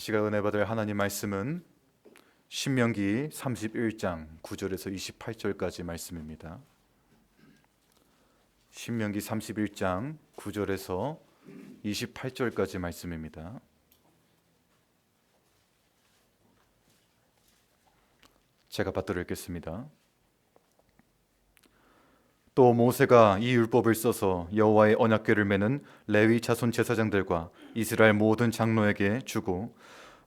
시간 은혜 받을 하나님 말씀은 신명기 31장 9절에서 28절까지 말씀입니다. 신명기 31장 9절에서 28절까지 말씀입니다. 제가 받들어 읽겠습니다. 또 모세가 이 율법을 써서 여호와의 언약궤를 메는 레위 자손 제사장들과 이스라엘 모든 장로에게 주고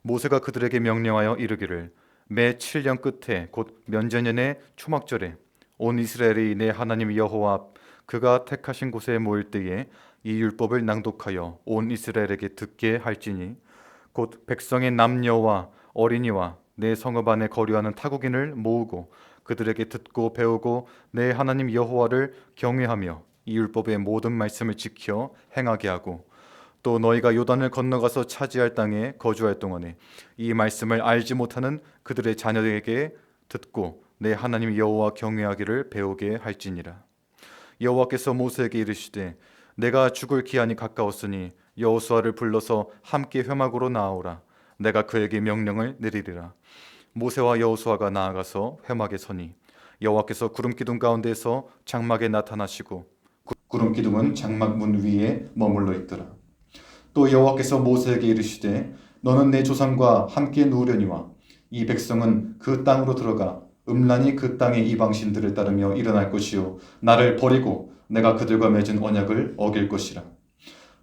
모세가 그들에게 명령하여 이르기를 매 7년 끝에 곧 면제년의 초막절에 온 이스라엘이 내 하나님 여호와 앞 그가 택하신 곳에 모일 때에 이 율법을 낭독하여 온 이스라엘에게 듣게 할지니 곧 백성의 남녀와 어린이와 내 성읍 안에 거류하는 타국인을 모으고 그들에게 듣고 배우고 내 하나님 여호와를 경외하며 이 율법의 모든 말씀을 지켜 행하게 하고 또 너희가 요단을 건너가서 차지할 땅에 거주할 동안에 이 말씀을 알지 못하는 그들의 자녀에게 듣고 내 하나님 여호와 경외하기를 배우게 할지니라. 여호와께서 모세에게 이르시되 내가 죽을 기한이 가까웠으니 여호수아를 불러서 함께 회막으로 나아오라. 내가 그에게 명령을 내리리라. 모세와 여호수아가 나아가서 회막에 서니 여호와께서 구름 기둥 가운데서 장막에 나타나시고 구름 기둥은 장막 문 위에 머물러 있더라. 또 여호와께서 모세에게 이르시되 너는 내 조상과 함께 누우려니와 이 백성은 그 땅으로 들어가 음란히 그 땅의 이방신들을 따르며 일어날 것이요 나를 버리고 내가 그들과 맺은 언약을 어길 것이라.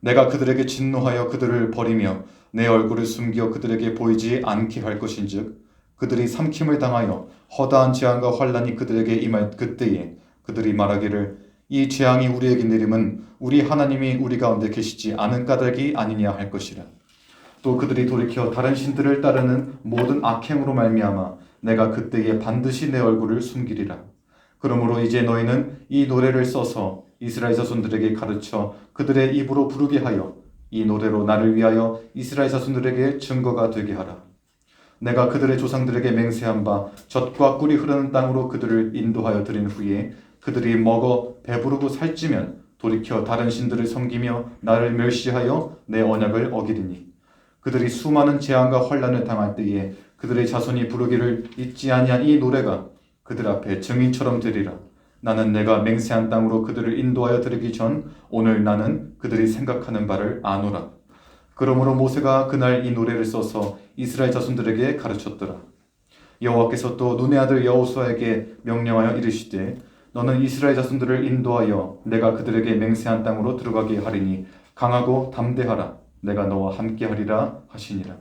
내가 그들에게 진노하여 그들을 버리며 내 얼굴을 숨겨 그들에게 보이지 않게 할 것인즉 그들이 삼킴을 당하여 허다한 재앙과 환난이 그들에게 임할 그때에 그들이 말하기를 이 재앙이 우리에게 내림은 우리 하나님이 우리 가운데 계시지 않은 까닭이 아니냐 할 것이라. 또 그들이 돌이켜 다른 신들을 따르는 모든 악행으로 말미암아 내가 그때에 반드시 내 얼굴을 숨기리라. 그러므로 이제 너희는 이 노래를 써서 이스라엘 자손들에게 가르쳐 그들의 입으로 부르게 하여 이 노래로 나를 위하여 이스라엘 자손들에게 증거가 되게 하라. 내가 그들의 조상들에게 맹세한 바 젖과 꿀이 흐르는 땅으로 그들을 인도하여 드린 후에 그들이 먹어 배부르고 살찌면 돌이켜 다른 신들을 섬기며 나를 멸시하여 내 언약을 어기리니 그들이 수많은 재앙과 환난을 당할 때에 그들의 자손이 부르기를 잊지 아니한 이 노래가 그들 앞에 증인처럼 되리라. 나는 내가 맹세한 땅으로 그들을 인도하여 드리기 전 오늘 나는 그들이 생각하는 바를 아노라. 그러므로 모세가 그날 이 노래를 써서 이스라엘 자손들에게 가르쳤더라. 여호와께서 또 눈의 아들 여호수아에게 명령하여 이르시되 너는 이스라엘 자손들을 인도하여 내가 그들에게 맹세한 땅으로 들어가게 하리니 강하고 담대하라. 내가 너와 함께 하리라 하시니라.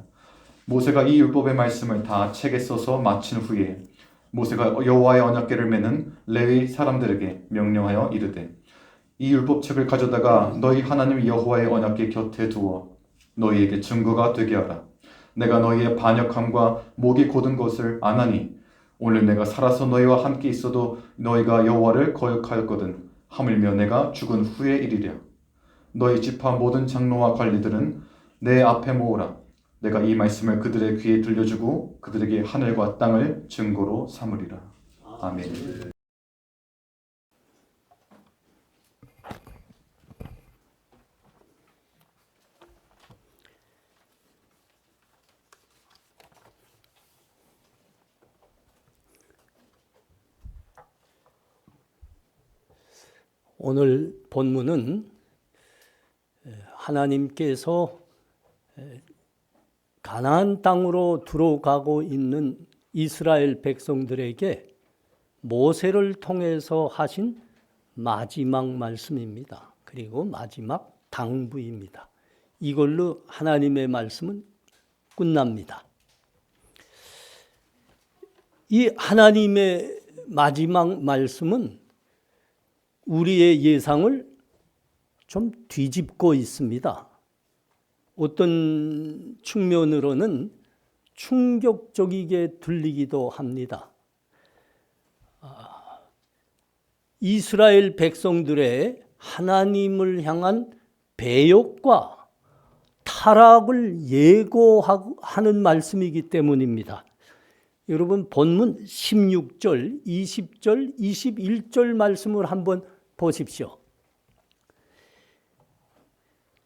모세가 이 율법의 말씀을 다 책에 써서 마친 후에 모세가 여호와의 언약궤를 메는 레위 사람들에게 명령하여 이르되 이 율법책을 가져다가 너희 하나님 여호와의 언약궤 곁에 두어 너희에게 증거가 되게 하라. 내가 너희의 반역함과 목이 곧은 것을 아나니 오늘 내가 살아서 너희와 함께 있어도 너희가 여호와를 거역하였거든 하물며 내가 죽은 후의 일이랴. 너희 지파 모든 장로와 관리들은 내 앞에 모으라. 내가 이 말씀을 그들의 귀에 들려주고 그들에게 하늘과 땅을 증거로 삼으리라. 아멘. 오늘 본문은 하나님께서 가나안 땅으로 들어가고 있는 이스라엘 백성들에게 모세를 통해서 하신 마지막 말씀입니다. 그리고 마지막 당부입니다. 이걸로 하나님의 말씀은 끝납니다. 이 하나님의 마지막 말씀은 우리의 예상을 좀 뒤집고 있습니다. 어떤 측면으로는 충격적이게 들리기도 합니다. 이스라엘 백성들의 하나님을 향한 배역과 타락을 예고하는 말씀이기 때문입니다. 여러분 본문 16절, 20절, 21절 말씀을 한번 보십시오.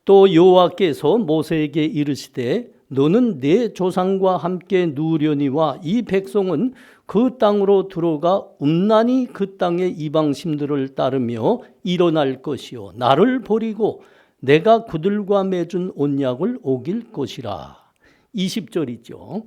또 여호와께서 모세에게 이르시되 너는 내 조상과 함께 누우려니와 이 백성은 그 땅으로 들어가 음란히 그 땅의 이방신들을 따르며 일어날 것이요 나를 버리고 내가 그들과 맺은 언약을 어길 것이라. 20절이죠.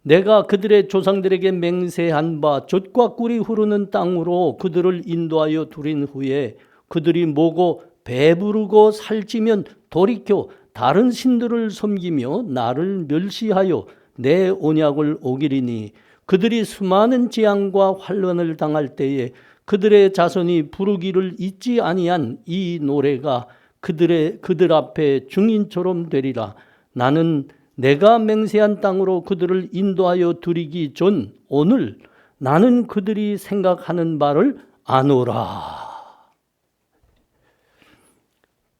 내가 그들의 조상들에게 맹세한 바 젖과 꿀이 흐르는 땅으로 그들을 인도하여 두린 후에 그들이 먹고 배부르고 살찌면 돌이켜 다른 신들을 섬기며 나를 멸시하여 내 언약을 어기리니 그들이 수많은 재앙과 환난을 당할 때에 그들의 자손이 부르기를 잊지 아니한 이 노래가 그들 앞에 증인처럼 되리라. 나는 내가 맹세한 땅으로 그들을 인도하여 두리기 전 오늘 나는 그들이 생각하는 바를 아노라.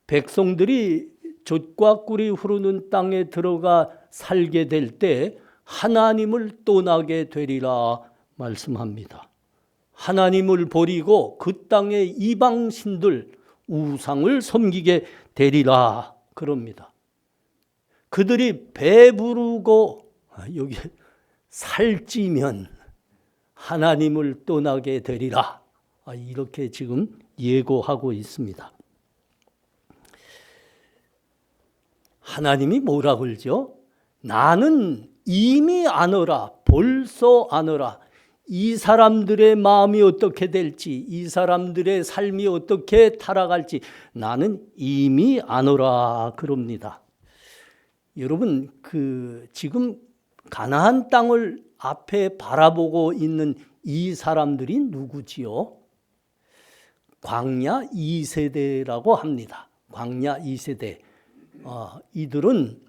백성들이 젖과 꿀이 흐르는 땅에 들어가 살게 될 때 하나님을 떠나게 되리라 말씀합니다. 하나님을 버리고 그 땅의 이방신들 우상을 섬기게 되리라 그럽니다. 그들이 배부르고 여기 살찌면 하나님을 떠나게 되리라. 이렇게 지금 예고하고 있습니다. 하나님이 뭐라 그러죠? 나는 이미 아노라, 벌써 아노라. 이 사람들의 마음이 어떻게 될지, 이 사람들의 삶이 어떻게 타락할지 나는 이미 아노라 그럽니다. 여러분, 지금 가나안 땅을 앞에 바라보고 있는 이 사람들이 누구지요? 광야 2세대라고 합니다. 광야 2세대. 이들은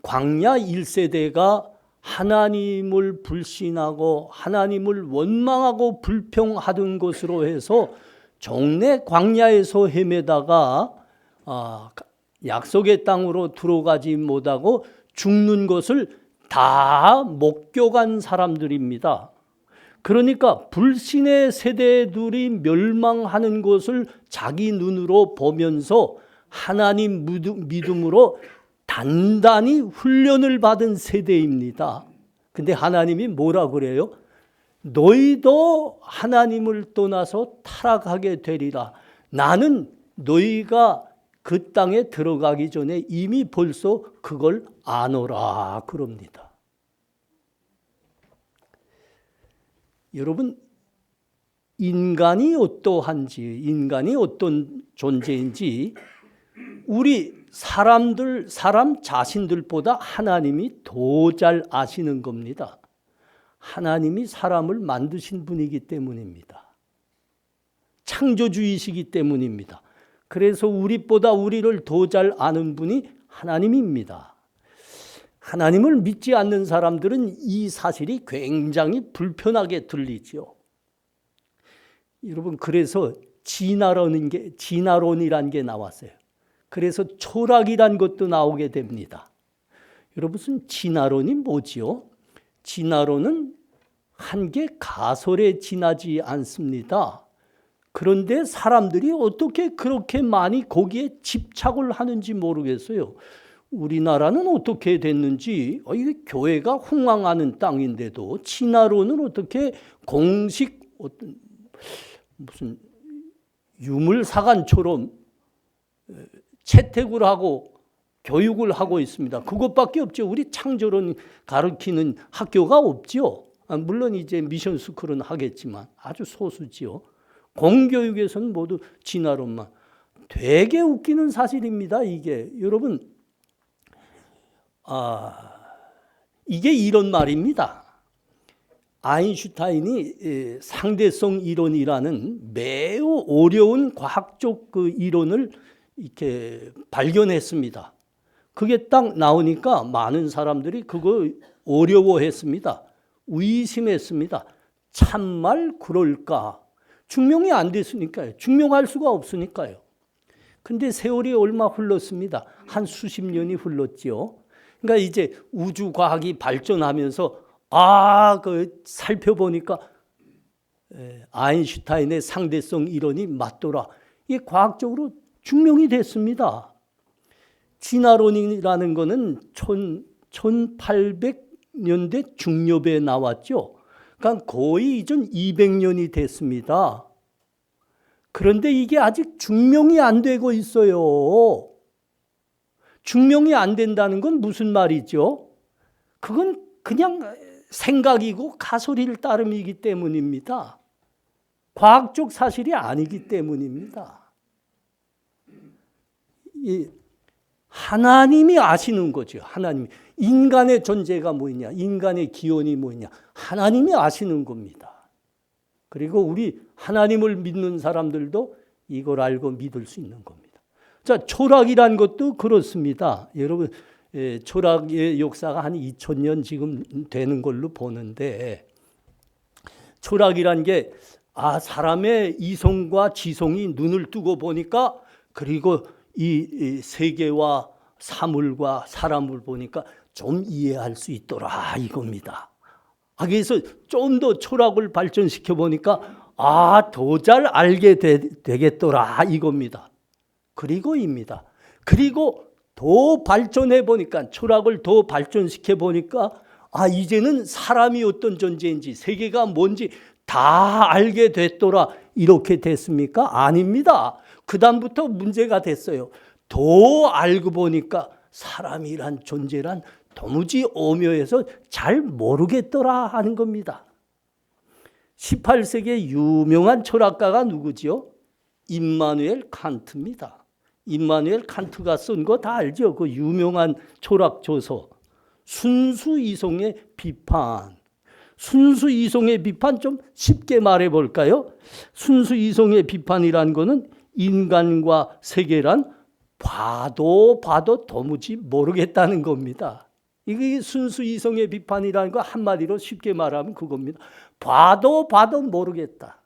광야 1세대가 하나님을 불신하고 하나님을 원망하고 불평하던 것으로 해서 종래 광야에서 헤매다가 약속의 땅으로 들어가지 못하고 죽는 것을 다 목격한 사람들입니다. 그러니까 불신의 세대들이 멸망하는 것을 자기 눈으로 보면서 하나님 믿음으로 단단히 훈련을 받은 세대입니다. 근데 하나님이 뭐라 그래요? 너희도 하나님을 떠나서 타락하게 되리라. 나는 너희가 그 땅에 들어가기 전에 이미 벌써 그걸 아노라 그럽니다. 여러분, 인간이 어떠한지, 인간이 어떤 존재인지 우리 사람 자신들보다 하나님이 더 잘 아시는 겁니다. 하나님이 사람을 만드신 분이기 때문입니다. 창조주이시기 때문입니다. 그래서 우리보다 우리를 더 잘 아는 분이 하나님입니다. 하나님을 믿지 않는 사람들은 이 사실이 굉장히 불편하게 들리죠. 여러분, 그래서 진화론이라는 게 나왔어요. 그래서 철학이란 것도 나오게 됩니다. 여러분, 무슨 진화론이 뭐지요? 진화론은 한 개 가설에 지나지 않습니다. 그런데 사람들이 어떻게 그렇게 많이 거기에 집착을 하는지 모르겠어요. 우리나라는 어떻게 됐는지, 이게 교회가 흥왕하는 땅인데도 진화론은 어떻게 공식 무슨 유물사관처럼 채택을 하고 교육을 하고 있습니다. 그것밖에 없죠. 우리 창조론 가르치는 학교가 없죠. 물론 이제 미션 스쿨은 하겠지만 아주 소수지요. 공교육에서는 모두 진화론만. 되게 웃기는 사실입니다. 이게 여러분, 이게 이런 말입니다. 아인슈타인이 상대성 이론이라는 매우 어려운 과학적 그 이론을 이렇게 발견했습니다. 그게 딱 나오니까 많은 사람들이 그거 어려워했습니다. 의심했습니다. 참말 그럴까? 증명이 안 됐으니까요. 증명할 수가 없으니까요. 근데 세월이 얼마 흘렀습니다. 한 수십 년이 흘렀지요. 그러니까 이제 우주과학이 발전하면서 살펴보니까 아인슈타인의 상대성 이론이 맞더라. 이게 과학적으로 증명이 됐습니다. 진화론이라는 거는 1800년대 중엽에 나왔죠. 그러니까 거의 이전 200년이 됐습니다. 그런데 이게 아직 증명이 안 되고 있어요. 증명이 안 된다는 건 무슨 말이죠? 그건 그냥 생각이고 가설일 따름이기 때문입니다. 과학적 사실이 아니기 때문입니다. 하나님이 아시는 거죠. 하나님이. 인간의 존재가 뭐냐, 인간의 기원이 뭐냐, 하나님이 아시는 겁니다. 그리고 우리 하나님을 믿는 사람들도 이걸 알고 믿을 수 있는 겁니다. 자, 초락이란 것도 그렇습니다. 여러분, 초락의 역사가 한 2000년 지금 되는 걸로 보는데, 초락이란 게 사람의 이성과 지성이 눈을 뜨고 보니까, 그리고 이 세계와 사물과 사람을 보니까 좀 이해할 수 있더라 이겁니다. 그래서 좀 더 철학을 발전시켜 보니까 더 잘 알게 되겠더라 이겁니다. 그리고입니다. 그리고 더 발전해 보니까, 철학을 더 발전시켜 보니까 이제는 사람이 어떤 존재인지, 세계가 뭔지 다 알게 됐더라 이렇게 됐습니까? 아닙니다. 그 다음부터 문제가 됐어요. 더 알고 보니까 사람이란 존재란 도무지 오묘해서 잘 모르겠더라 하는 겁니다. 18세기의 유명한 철학가가 누구죠? 임마누엘 칸트입니다. 임마누엘 칸트가 쓴 거 다 알죠? 그 유명한 철학 저서 순수이성의 비판. 순수이성의 비판 좀 쉽게 말해 볼까요? 순수이성의 비판이란 거는 인간과 세계란 봐도 도무지 모르겠다는 겁니다. 이게 순수이성의 비판이라는 거 한마디로 쉽게 말하면 그겁니다. 봐도 모르겠다.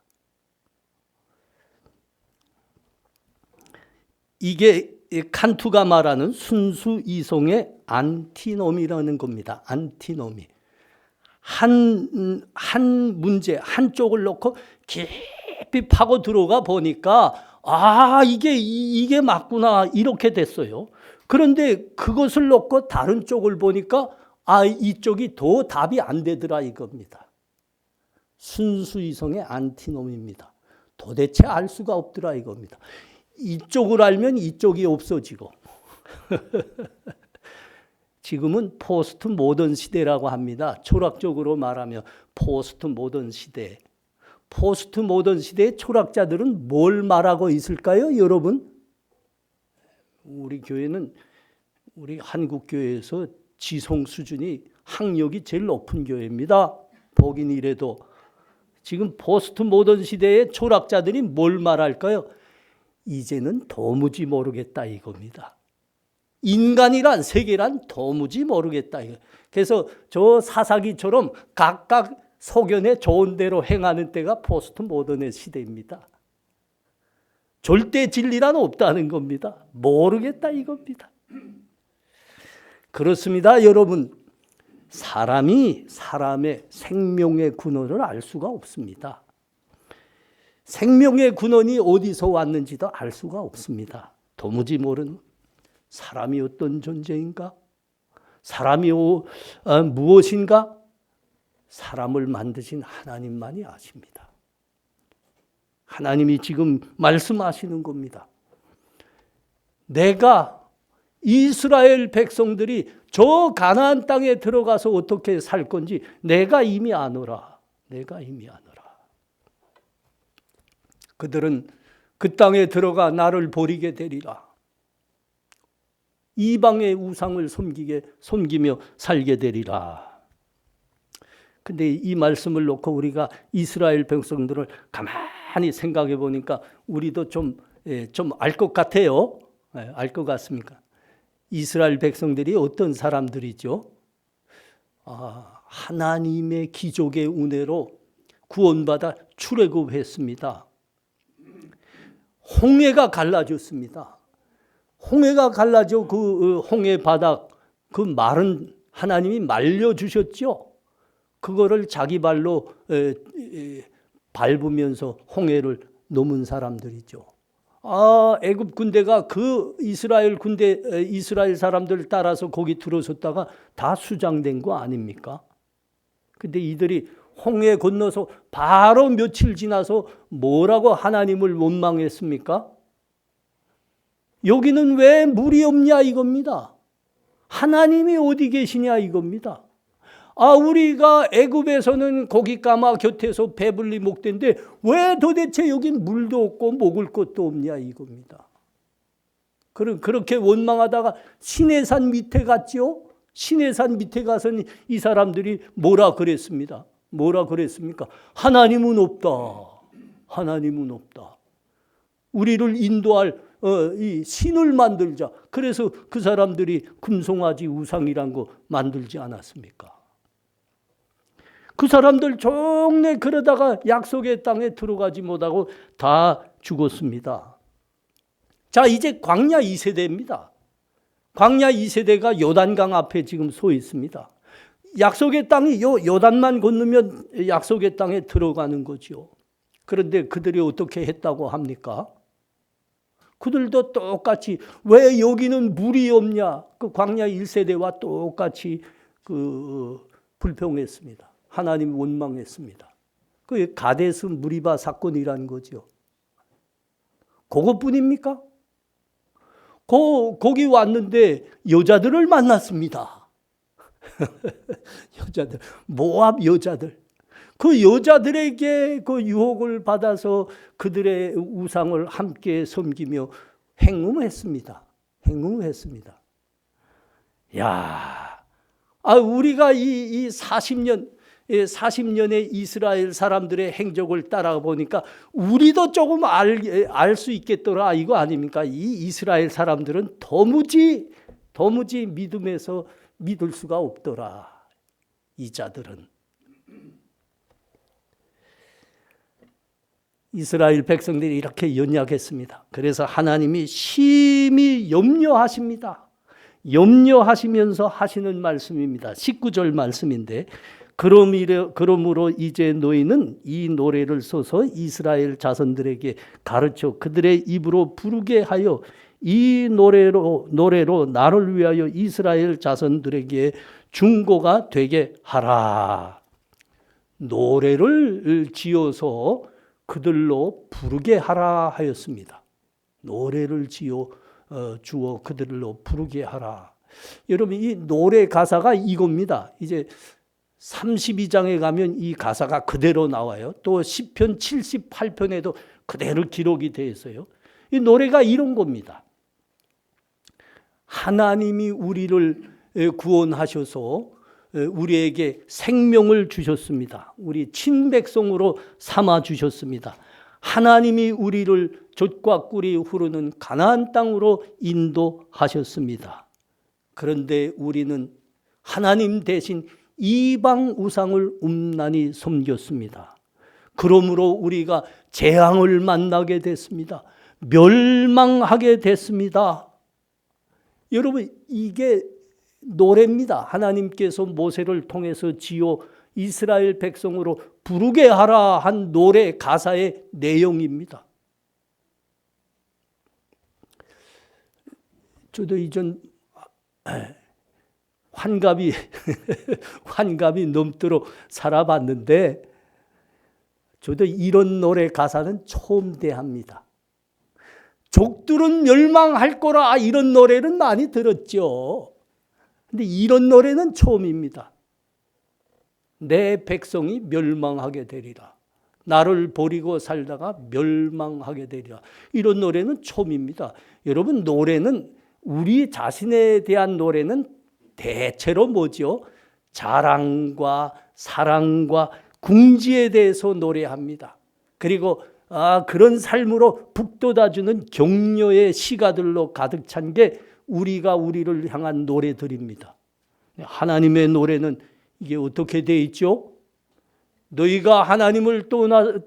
이게 칸트가 말하는 순수이성의 안티노미라는 겁니다. 안티노미. 한 문제, 한쪽을 놓고 깊이 파고 들어가 보니까 이게 맞구나 이렇게 됐어요. 그런데 그것을 놓고 다른 쪽을 보니까 이쪽이 더 답이 안 되더라 이겁니다. 순수이성의 안티놈입니다. 도대체 알 수가 없더라 이겁니다. 이쪽을 알면 이쪽이 없어지고 지금은 포스트 모던 시대라고 합니다. 철학적으로 말하면 포스트 모던 시대. 포스트 모던 시대의 철학자들은 뭘 말하고 있을까요, 여러분? 우리 교회는, 우리 한국 교회에서 지성 수준이 학력이 제일 높은 교회입니다. 보긴 이래도. 지금 포스트 모던 시대의 철학자들이 뭘 말할까요? 이제는 도무지 모르겠다 이겁니다. 인간이란, 세계란 도무지 모르겠다. 그래서 저 사사기처럼 각각 소견에 좋은 대로 행하는 때가 포스트 모던의 시대입니다. 절대 진리란 없다는 겁니다. 모르겠다 이겁니다. 그렇습니다, 여러분. 사람이 사람의 생명의 근원을 알 수가 없습니다. 생명의 근원이 어디서 왔는지도 알 수가 없습니다. 도무지 모르는 사람이 어떤 존재인가? 사람이 무엇인가? 사람을 만드신 하나님만이 아십니다. 하나님이 지금 말씀하시는 겁니다. 내가 이스라엘 백성들이 저 가나안 땅에 들어가서 어떻게 살 건지 내가 이미 아노라. 내가 이미 아노라. 그들은 그 땅에 들어가 나를 버리게 되리라. 이방의 우상을 섬기며 살게 되리라. 근데 이 말씀을 놓고 우리가 이스라엘 백성들을 가만히 생각해 보니까 우리도 좀 알 것 같아요. 알 것 같습니까? 이스라엘 백성들이 어떤 사람들이죠? 하나님의 기적의 은혜로 구원받아 출애굽했습니다. 홍해가 갈라졌습니다. 홍해가 갈라져 그 홍해 바닥, 그 마른 하나님이 말려주셨죠. 그거를 자기 발로 밟으면서 홍해를 넘은 사람들이죠. 애굽 군대가 그 이스라엘 사람들 따라서 거기 들어섰다가 다 수장된 거 아닙니까? 근데 이들이 홍해 건너서 바로 며칠 지나서 뭐라고 하나님을 원망했습니까? 여기는 왜 물이 없냐 이겁니다. 하나님이 어디 계시냐 이겁니다. 우리가 애굽에서는 고기 까마 곁에서 배불리 먹던데 왜 도대체 여긴 물도 없고 먹을 것도 없냐 이겁니다. 그렇게 원망하다가 시내산 밑에 갔죠. 시내산 밑에 가서는 이 사람들이 뭐라 그랬습니다. 뭐라 그랬습니까? 하나님은 없다. 하나님은 없다. 우리를 인도할 이 신을 만들자. 그래서 그 사람들이 금송아지 우상이란 거 만들지 않았습니까? 그 사람들 종래 그러다가 약속의 땅에 들어가지 못하고 다 죽었습니다. 자, 이제 광야 2세대입니다. 광야 2세대가 요단강 앞에 지금 서 있습니다. 약속의 땅이 요단만 건너면 약속의 땅에 들어가는 거죠. 그런데 그들이 어떻게 했다고 합니까? 그들도 똑같이 왜 여기는 물이 없냐? 그 광야 1세대와 똑같이 불평했습니다. 하나님 원망했습니다. 그 가데스 무리바 사건이라는 거죠. 그것뿐입니까? 거기 왔는데 여자들을 만났습니다. 여자들, 모압 여자들. 그 여자들에게 그 유혹을 받아서 그들의 우상을 함께 섬기며 행음했습니다. 행음했습니다. 야, 우리가 이 40년의 이스라엘 사람들의 행적을 따라가 보니까 우리도 조금 알 수 있겠더라 이거 아닙니까? 이 이스라엘 사람들은 도무지 믿음에서 믿을 수가 없더라. 이 자들은. 이스라엘 백성들이 이렇게 연약했습니다. 그래서 하나님이 심히 염려하십니다. 염려하시면서 하시는 말씀입니다. 19절 말씀인데 그러므로 이제 너희는 이 노래를 써서 이스라엘 자손들에게 가르쳐 그들의 입으로 부르게 하여 이 노래로 나를 위하여 이스라엘 자손들에게 중고가 되게 하라. 노래를 지어서 그들로 부르게 하라 하였습니다. 노래를 주어 그들로 부르게 하라. 여러분 이 노래 가사가 이겁니다. 이제 32장에 가면 이 가사가 그대로 나와요. 또 시편 78편에도 그대로 기록이 되어 있어요. 이 노래가 이런 겁니다. 하나님이 우리를 구원하셔서 우리에게 생명을 주셨습니다. 우리 친백성으로 삼아 주셨습니다. 하나님이 우리를 젖과 꿀이 흐르는 가나안 땅으로 인도하셨습니다. 그런데 우리는 하나님 대신 이방 우상을 음란히 섬겼습니다. 그러므로 우리가 재앙을 만나게 됐습니다. 멸망하게 됐습니다. 여러분 이게 노래입니다. 하나님께서 모세를 통해서 지어 이스라엘 백성으로 부르게 하라 한 노래 가사의 내용입니다. 저도 이전 환갑이 넘도록 살아봤는데 저도 이런 노래 가사는 처음 대합니다. 족들은 멸망할 거라 이런 노래는 많이 들었죠. 근데 이런 노래는 처음입니다. 내 백성이 멸망하게 되리라. 나를 버리고 살다가 멸망하게 되리라. 이런 노래는 처음입니다. 여러분 노래는 우리 자신에 대한 노래는 대체로 뭐죠? 자랑과 사랑과 궁지에 대해서 노래합니다. 그리고 그런 삶으로 북돋아주는 격려의 시가들로 가득 찬 게 우리가 우리를 향한 노래들입니다. 하나님의 노래는 이게 어떻게 돼 있죠? 너희가 하나님을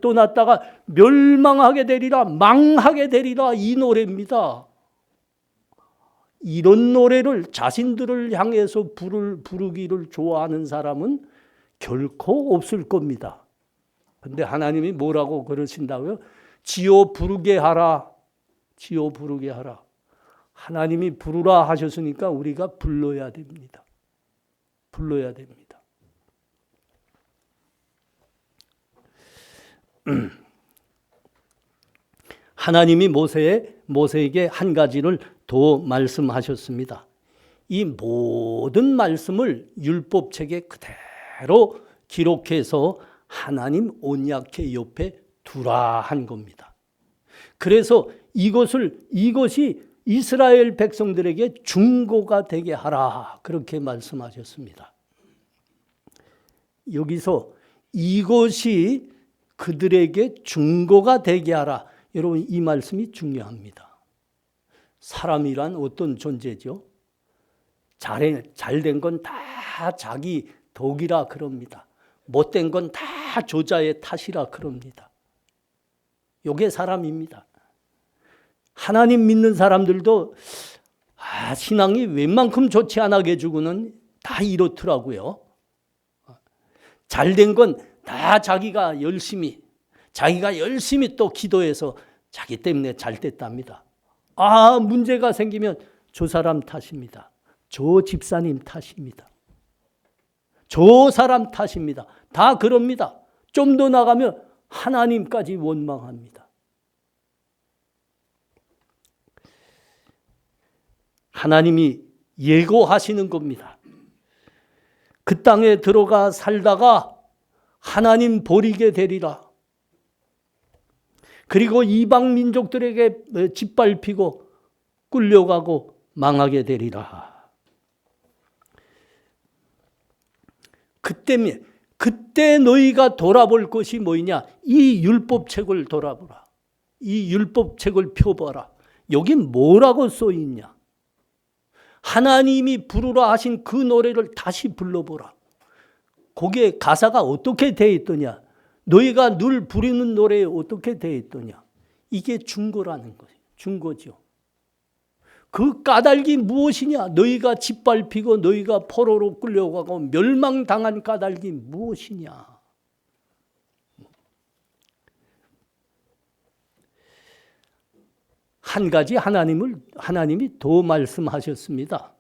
떠났다가 멸망하게 되리라, 망하게 되리라 이 노래입니다. 이런 노래를 자신들을 향해서 부르기를 좋아하는 사람은 결코 없을 겁니다. 그런데 하나님이 뭐라고 그러신다고요? 지어 부르게 하라. 지어 부르게 하라. 하나님이 부르라 하셨으니까 우리가 불러야 됩니다. 불러야 됩니다. 하나님이 모세에게 한 가지를 더 말씀하셨습니다. 이 모든 말씀을 율법책에 그대로 기록해서 하나님 언약궤 옆에 두라 한 겁니다. 그래서 이것이 이스라엘 백성들에게 중보가 되게 하라 그렇게 말씀하셨습니다. 여기서 이것이 그들에게 중보가 되게 하라. 여러분 이 말씀이 중요합니다. 사람이란 어떤 존재죠? 잘된 건 다 자기 덕이라 그럽니다. 못된 건 다 조자의 탓이라 그럽니다. 이게 사람입니다. 하나님 믿는 사람들도 신앙이 웬만큼 좋지 않게 주고는 다 이렇더라고요. 잘된 건 다 자기가 열심히 또 기도해서 자기 때문에 잘 됐답니다. 문제가 생기면 저 사람 탓입니다. 저 집사님 탓입니다. 저 사람 탓입니다. 다 그럽니다. 좀 더 나가면 하나님까지 원망합니다. 하나님이 예고하시는 겁니다. 그 땅에 들어가 살다가 하나님 버리게 되리라. 그리고 이방 민족들에게 짓밟히고 끌려가고 망하게 되리라. 그때 너희가 돌아볼 것이 뭐냐? 이 율법책을 돌아보라. 이 율법책을 펴봐라. 여기 뭐라고 써 있냐? 하나님이 부르라 하신 그 노래를 다시 불러보라. 거기에 가사가 어떻게 되어 있더냐? 너희가 늘 부르는 노래에 어떻게 되어 있더냐? 이게 중고라는 거예요. 중고죠. 그 까닭이 무엇이냐? 너희가 짓밟히고 너희가 포로로 끌려가고 멸망당한 까닭이 무엇이냐? 한 가지 하나님이 더 말씀하셨습니다.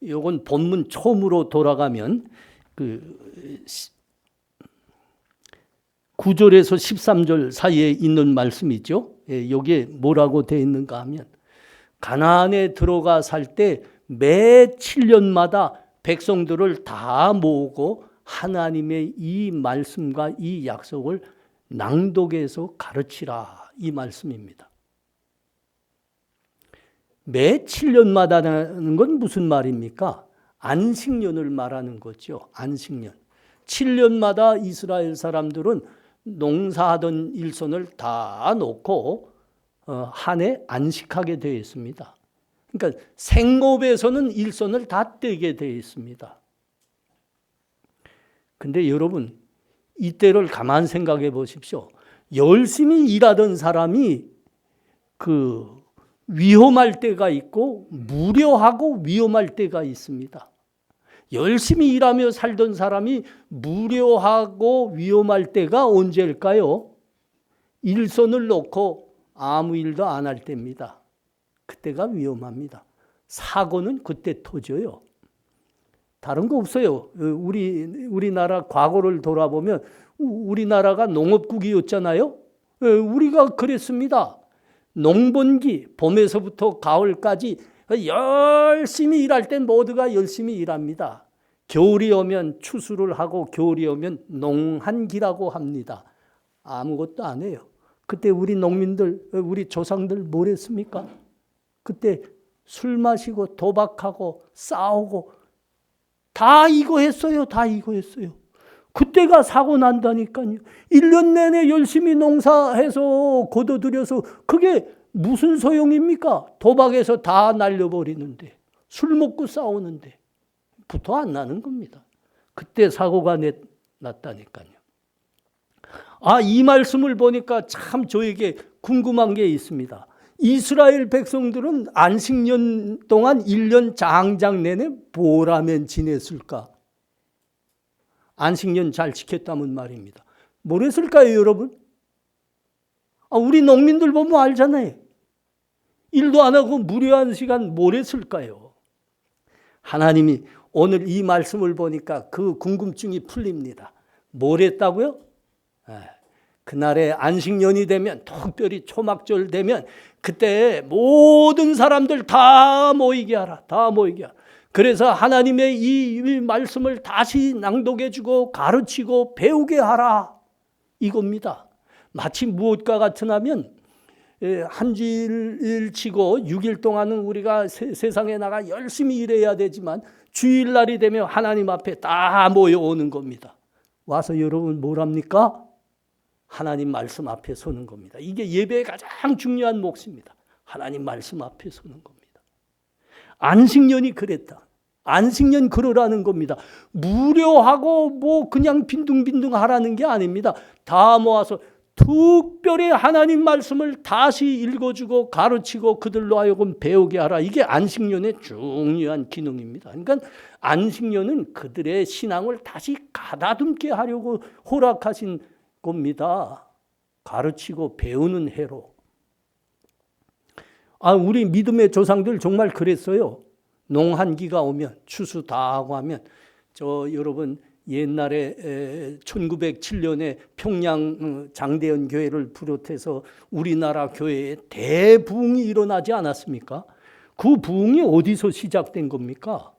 이건 본문 처음으로 돌아가면 9절에서 13절 사이에 있는 말씀이죠. 여기에 뭐라고 되어 있는가 하면 가나안에 들어가 살 때 매 7년마다 백성들을 다 모으고 하나님의 이 말씀과 이 약속을 낭독해서 가르치라 이 말씀입니다. 매 7년마다는 건 무슨 말입니까? 안식년을 말하는 거죠. 안식년. 7년마다 이스라엘 사람들은 농사하던 일손을 다 놓고 한 해 안식하게 되어 있습니다. 그러니까 생업에서는 일손을 다 떼게 되어 있습니다. 근데 여러분 이때를 가만 생각해 보십시오. 열심히 일하던 사람이 위험할 때가 있고 무료하고 위험할 때가 있습니다. 열심히 일하며 살던 사람이 무료하고 위험할 때가 언제일까요? 일손을 놓고 아무 일도 안 할 때입니다. 그때가 위험합니다. 사고는 그때 터져요. 다른 거 없어요. 우리나라 과거를 돌아보면 우리나라가 농업국이었잖아요. 우리가 그랬습니다. 농번기, 봄에서부터 가을까지 열심히 일할 땐 모두가 열심히 일합니다. 겨울이 오면 추수를 하고 겨울이 오면 농한기라고 합니다. 아무것도 안 해요. 그때 우리 농민들, 우리 조상들 뭘 했습니까? 그때 술 마시고 도박하고 싸우고 다 이거 했어요. 다 이거 했어요. 그때가 사고 난다니까요. 1년 내내 열심히 농사해서 거둬들여서 그게 무슨 소용입니까? 도박해서 다 날려버리는데 술 먹고 싸우는데 부터 안 나는 겁니다. 그때 사고가 났다니까요. 이 말씀을 보니까 참 저에게 궁금한 게 있습니다. 이스라엘 백성들은 안식년 동안 1년 장장 내내 뭘 하면 지냈을까? 안식년 잘 지켰다면 말입니다. 뭘 했을까요, 여러분? 우리 농민들 보면 알잖아요. 일도 안 하고 무료한 시간 뭘 했을까요? 하나님이 오늘 이 말씀을 보니까 그 궁금증이 풀립니다. 뭘 했다고요? 그날에 안식년이 되면, 특별히 초막절 되면 그때 모든 사람들 다 모이게 하라. 다 모이게 하라. 그래서 하나님의 이 말씀을 다시 낭독해주고 가르치고 배우게 하라. 이겁니다. 마치 무엇과 같으냐면 한주일 치고 6일 동안은 우리가 세상에 나가 열심히 일해야 되지만 주일날이 되면 하나님 앞에 다 모여오는 겁니다. 와서 여러분 뭘 합니까? 하나님 말씀 앞에 서는 겁니다. 이게 예배의 가장 중요한 몫입니다. 하나님 말씀 앞에 서는 겁니다. 안식년이 그랬다. 안식년 그러라는 겁니다. 무료하고 뭐 그냥 빈둥빈둥 하라는 게 아닙니다. 다 모아서 특별히 하나님 말씀을 다시 읽어주고 가르치고 그들로 하여금 배우게 하라. 이게 안식년의 중요한 기능입니다. 그러니까 안식년은 그들의 신앙을 다시 가다듬게 하려고 허락하신 겁니다. 가르치고 배우는 해로. 우리 믿음의 조상들 정말 그랬어요. 농한기가 오면 추수 다 하고 하면 여러분 옛날에 1907년에 평양 장대현 교회를 비롯해서 우리나라 교회에 대부흥이 일어나지 않았습니까? 그 부흥이 어디서 시작된 겁니까?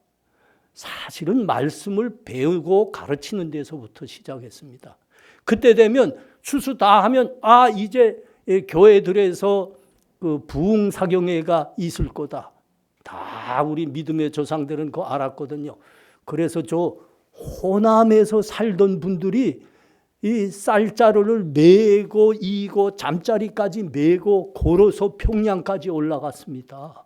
사실은 말씀을 배우고 가르치는 데서부터 시작했습니다. 그때 되면 추수 다 하면 이제 교회들에서 그 부흥 사경회가 있을 거다. 다 우리 믿음의 조상들은 그거 알았거든요. 그래서 저 호남에서 살던 분들이 이 쌀자루를 메고 이고 잠자리까지 메고 걸어서 평양까지 올라갔습니다.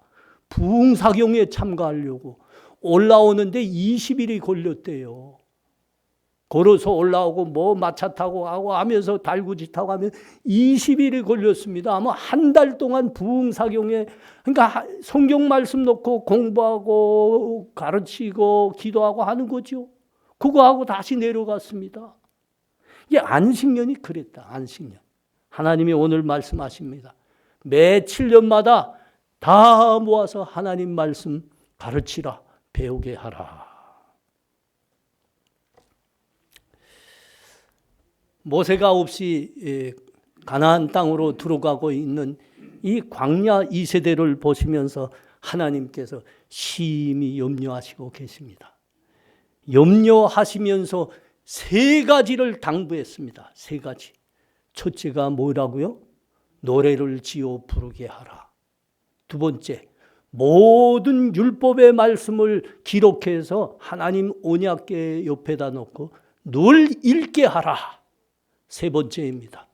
부흥 사경회에 참가하려고 올라오는데 20일이 걸렸대요. 걸어서 올라오고 뭐 마차 타고 하고 하면서 달구지 타고 하면 20일이 걸렸습니다. 아마 한 달 동안 부흥사경에 그러니까 성경 말씀 놓고 공부하고 가르치고 기도하고 하는 거죠. 그거 하고 다시 내려갔습니다. 이게 안식년이 그랬다. 안식년. 하나님이 오늘 말씀하십니다. 매 7년마다 다 모아서 하나님 말씀 가르치라. 배우게 하라. 모세가 없이 가나안 땅으로 들어가고 있는 이 광야 2세대를 보시면서 하나님께서 심히 염려하시고 계십니다. 염려하시면서 세 가지를 당부했습니다. 세 가지. 첫째가 뭐라고요? 노래를 지어 부르게 하라. 두 번째, 모든 율법의 말씀을 기록해서 하나님 언약궤 옆에다 놓고 늘 읽게 하라. 세 번째입니다.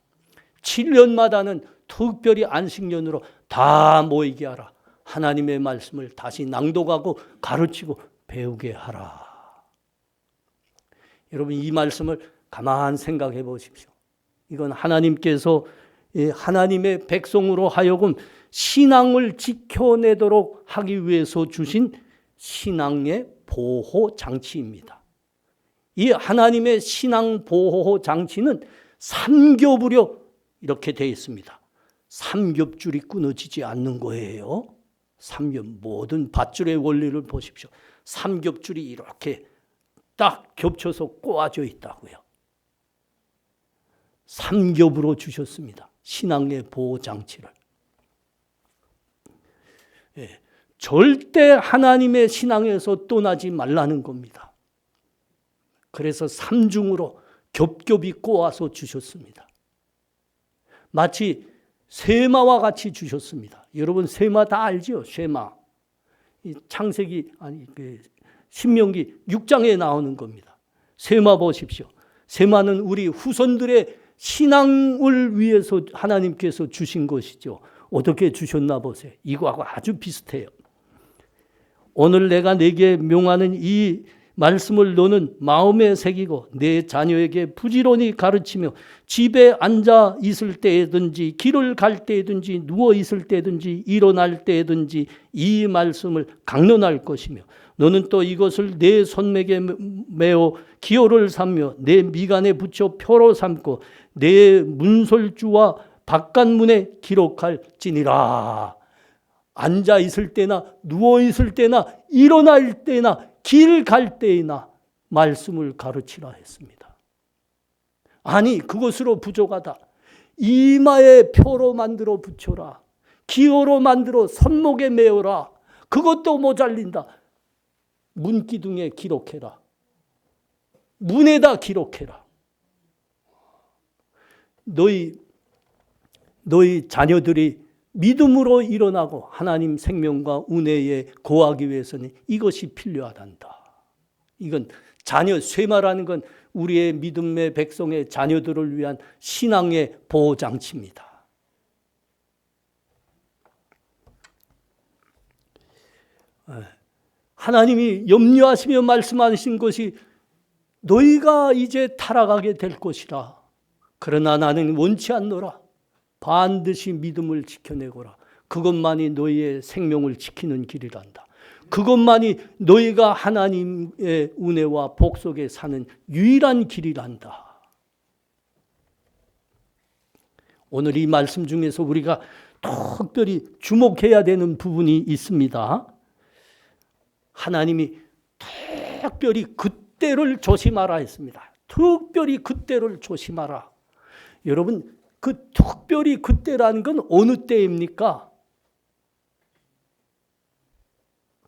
7년마다는 특별히 안식년으로 다 모이게 하라. 하나님의 말씀을 다시 낭독하고 가르치고 배우게 하라. 여러분 이 말씀을 가만 생각해 보십시오. 이건 하나님께서 하나님의 백성으로 하여금 신앙을 지켜내도록 하기 위해서 주신 신앙의 보호 장치입니다. 이 하나님의 신앙 보호 장치는 삼겹으로 이렇게 되어 있습니다. 삼겹줄이 끊어지지 않는 거예요. 삼겹 모든 밧줄의 원리를 보십시오. 삼겹줄이 이렇게 딱 겹쳐서 꼬아져 있다고요. 삼겹으로 주셨습니다. 신앙의 보호 장치를. 절대 하나님의 신앙에서 떠나지 말라는 겁니다. 그래서 삼중으로 겹겹이 꼬아서 주셨습니다. 마치 쇠마와 같이 주셨습니다. 여러분 쇠마 다 알죠? 쇠마. 창세기 신명기 6장에 나오는 겁니다. 쇠마 보십시오. 쇠마는 우리 후손들의 신앙을 위해서 하나님께서 주신 것이죠. 어떻게 주셨나 보세요. 이거하고 아주 비슷해요. 오늘 내가 네게 명하는 이 말씀을 너는 마음에 새기고 내 자녀에게 부지런히 가르치며 집에 앉아 있을 때든지 길을 갈 때든지 누워 있을 때든지 일어날 때든지 이 말씀을 강론할 것이며 너는 또 이것을 내 손목에 메어 기호를 삼며 내 미간에 붙여 표로 삼고 내 문설주와 바깥문에 기록할지니라. 앉아 있을 때나 누워 있을 때나 일어날 때나 길 갈 때나 말씀을 가르치라 했습니다. 아니, 그것으로 부족하다. 이마에 표로 만들어 붙여라. 기호로 만들어 손목에 메어라. 그것도 모자린다. 문기둥에 기록해라. 문에다 기록해라. 너희 자녀들이 믿음으로 일어나고 하나님 생명과 은혜에 거하기 위해서는 이것이 필요하단다. 이건 자녀, 쇠마라는 건 우리의 믿음의 백성의 자녀들을 위한 신앙의 보호장치입니다. 하나님이 염려하시며 말씀하신 것이 너희가 이제 타락하게 될 것이라. 그러나 나는 원치 않노라. 반드시 믿음을 지켜내거라. 그것만이 너희의 생명을 지키는 길이란다. 그것만이 너희가 하나님의 은혜와 복 속에 사는 유일한 길이란다. 오늘 이 말씀 중에서 우리가 특별히 주목해야 되는 부분이 있습니다. 하나님이 특별히 그때를 조심하라 했습니다. 특별히 그때를 조심하라. 여러분, 그 특별히 그때라는 건 어느 때입니까?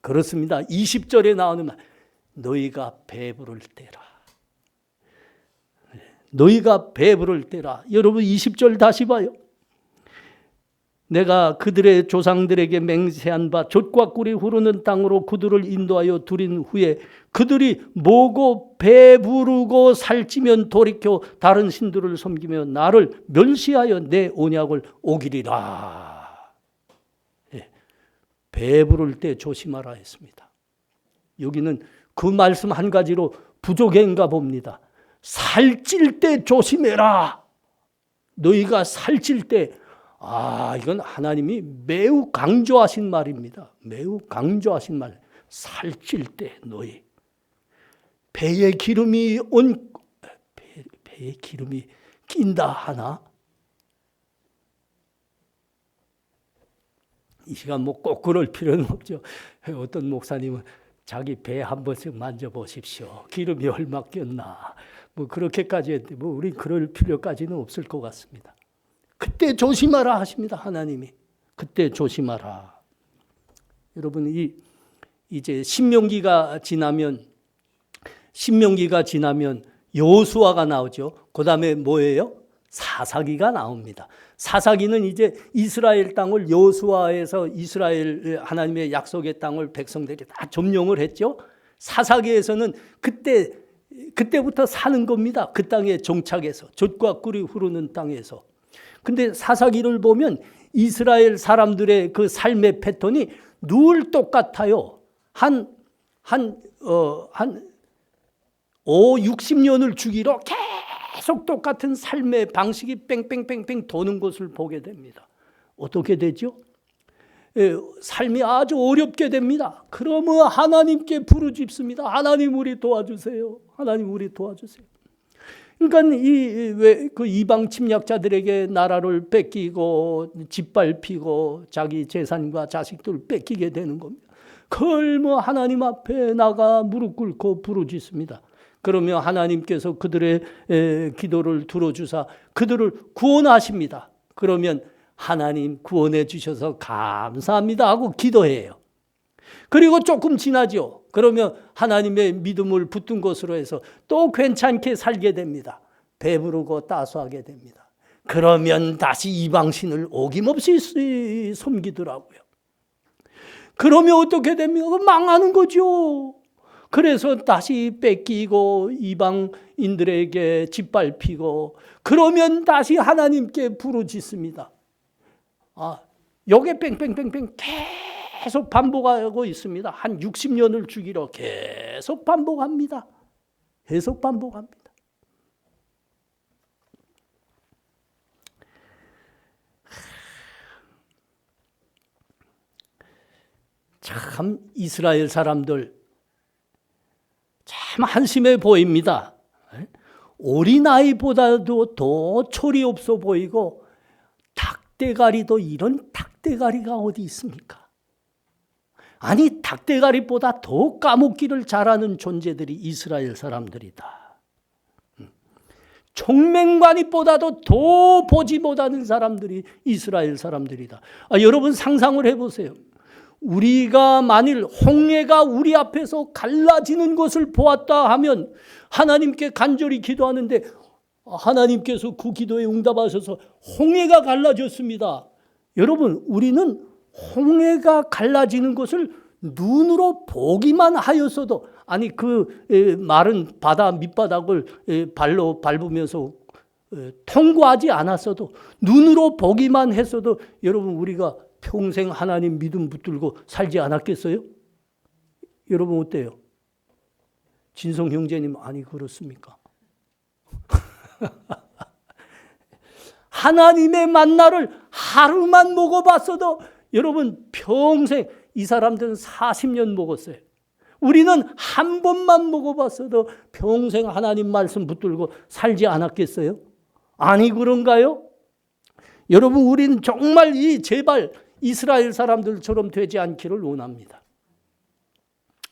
그렇습니다. 20절에 나오는 말, 너희가 배부를 때라. 너희가 배부를 때라. 여러분 20절 다시 봐요. 내가 그들의 조상들에게 맹세한 바 젖과 꿀이 흐르는 땅으로 그들을 인도하여 두린 후에 그들이 먹고 배부르고 살찌면 돌이켜 다른 신들을 섬기며 나를 멸시하여 내 언약을 어기리라. 예, 배부를 때 조심하라 했습니다. 여기는 그 말씀 한 가지로 부족한가 봅니다. 살찔 때 조심해라. 너희가 살찔 때, 이건 하나님이 매우 강조하신 말입니다. 매우 강조하신 말. 살찔 때 너희 배에 기름이 배에 기름이 낀다 하나? 이 시간 뭐 꼭 그럴 필요는 없죠. 어떤 목사님은 자기 배 한 번씩 만져보십시오. 기름이 얼마 꼈나. 뭐 그렇게까지 했는데 뭐 우리 그럴 필요까지는 없을 것 같습니다. 그때 조심하라 하십니다. 하나님이. 그때 조심하라. 여러분, 이제 신명기가 지나면 여호수아가 나오죠. 그다음에 뭐예요? 사사기가 나옵니다. 사사기는 이제 이스라엘 땅을 여호수아에서 이스라엘 하나님의 약속의 땅을 백성들이 다 점령을 했죠. 사사기에서는 그때부터 사는 겁니다. 그 땅에 정착해서 젖과 꿀이 흐르는 땅에서. 근데 사사기를 보면 이스라엘 사람들의 그 삶의 패턴이 늘 똑같아요. 한 60년을 주기로 계속 똑같은 삶의 방식이 뺑뺑뺑뺑 도는 것을 보게 됩니다. 어떻게 되죠? 삶이 아주 어렵게 됩니다. 그러면 하나님께 부르짖습니다. 하나님 우리 도와주세요. 하나님 우리 도와주세요. 그러니까 그 이방 침략자들에게 나라를 뺏기고 짓밟히고 자기 재산과 자식들을 뺏기게 되는 겁니다. 그걸 하나님 앞에 나가 무릎 꿇고 부르짖습니다. 그러면 하나님께서 그들의 기도를 들어주사 그들을 구원하십니다. 그러면 하나님 구원해 주셔서 감사합니다 하고 기도해요. 그리고 조금 지나죠. 그러면 하나님의 믿음을 붙든 것으로 해서 또 괜찮게 살게 됩니다. 배부르고 따스하게 됩니다. 그러면 다시 이방신을 어김없이 섬기더라고요. 그러면 어떻게 됩니까? 망하는 거죠. 그래서 다시 뺏기고 이방인들에게 짓밟히고 그러면 다시 하나님께 부르짖습니다. 요게 뺑뺑뺑뺑 계속 반복하고 있습니다. 한 60년을 주기로 계속 반복합니다. 계속 반복합니다. 참 이스라엘 사람들 참 한심해 보입니다. 어린아이보다도 더 철이 없어 보이고 닭대가리도 이런 닭대가리가 어디 있습니까? 아니, 닭대가리보다 더 까먹기를 잘하는 존재들이 이스라엘 사람들이다. 총맹관이보다도 더 보지 못하는 사람들이 이스라엘 사람들이다. 여러분 상상을 해보세요. 우리가 만일 홍해가 우리 앞에서 갈라지는 것을 보았다 하면 하나님께 간절히 기도하는데 하나님께서 그 기도에 응답하셔서 홍해가 갈라졌습니다. 여러분, 우리는 홍해가 갈라지는 것을 눈으로 보기만 하였어도, 아니 그 마른 바다 밑바닥을 발로 밟으면서 통과하지 않았어도, 눈으로 보기만 했어도 여러분 우리가 평생 하나님 믿음 붙들고 살지 않았겠어요? 여러분 어때요? 진성 형제님, 아니 그렇습니까? 하나님의 만나를 하루만 먹어봤어도 여러분 평생, 이 사람들은 40년 먹었어요. 우리는 한 번만 먹어봤어도 평생 하나님 말씀 붙들고 살지 않았겠어요? 아니 그런가요? 여러분, 우리는 정말 제발 이스라엘 사람들처럼 되지 않기를 원합니다.